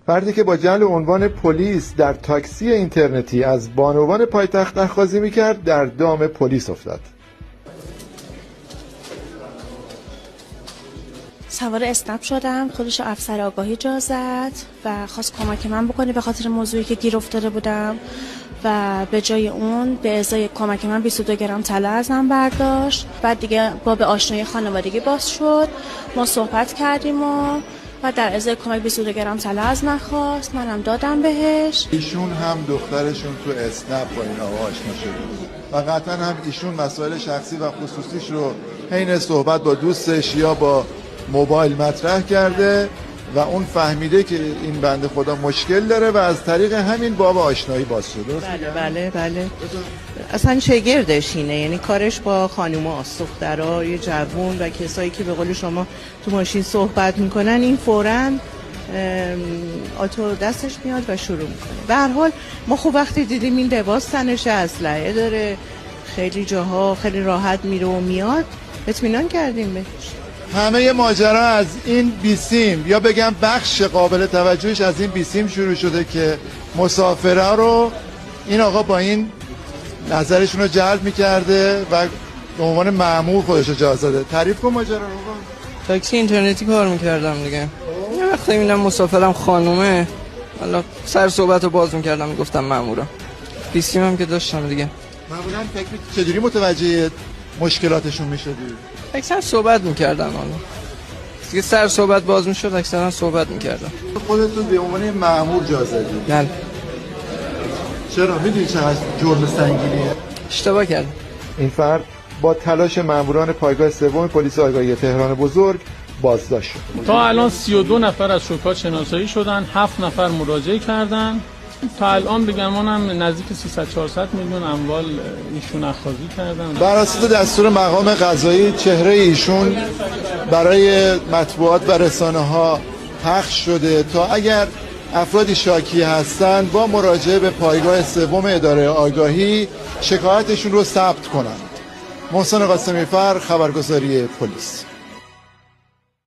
فردی که با جعل عنوان پلیس در تاکسی اینترنتی از بانوان پایتخت نخوازی میکرد در دام پلیس افتاد. سوار اسنپ شدم، خودش افسر آگاهی جا زد و خواست کمک من بکنه به خاطر موضوعی که گیر افتاده بودم و به جای اون به ازای کمک من 22 گرم طلا ازم برداشت. بعد دیگه باب آشنایی خانوادگی باز شد، ما صحبت کردیم و در ازای کمک 22 گرم طلا از من خواست، منم دادم بهش. ایشون هم دخترشون تو اسنپ با این آقا آشنا شده بود و قطعا هم ایشون مسائل شخصی و خصوصیش رو حین صحبت با دوستش یا با موبایل مطرح کرده و اون فهمیده که این بنده خدا مشکل داره و از طریق همین باب آشنایی باز شده. بله اصلا شگردش اینه، یعنی کارش با خانوماست، دخترها، یه جوون و کسایی که به قول شما تو ماشین صحبت میکنن، این فوراً آتو دستش میاد و شروع میکنه. به هر حال ما خب وقتی دیدیم این لباس تنشه، اسلحه داره، خیلی جاها خیلی راحت میره و میاد، اطمینان کردیم بهش. همه ماجرا از این بیسیم یا بگم بخش قابل توجهش از این بیسیم شروع شده که مسافرها رو این آقا با این نظرشون رو جلب میکرده و به عنوان مأمور خودش رو جا زده. تعریف کن ماجرا رو. تاکسی اینترنتی کار میکردم دیگه. یه وقتی میدم مسافرم خانومه، حالا سر صحبت رو باز میکردم میگفتم مأمورم. بیسیم هم که داشتم دیگه. معمولا فکر چجوری متوجه مشکلاتشون میشدی؟ اکثر صحبت میکردم، حالا دیگه سر صحبت باز میشد اکثرا صحبت میکردم. خودتون به عنوان مأمور جا زدی؟ بله. چرا؟ میدونی چقدر جرم سنگینیه؟ اشتباه کردم. این فرد با تلاش مأموران پایگاه سوم پلیس آگاهی تهران بزرگ بازداشت شد. تا الان 32 نفر از شکار شناسایی شدن، 7 نفر مراجعه کردن. تا الان به گمانم نزدیک 300-400 میلیون اموال ایشون اخاذی کردن. بر اساس دستور مقام قضایی چهره ایشون برای مطبوعات و رسانه‌ها پخش شده تا اگر افرادی شاکی هستند با مراجعه به پایگاه سوم اداره آگاهی شکایتشون رو ثبت کنند. محسن قاسمی فر، خبرگزاری پلیس.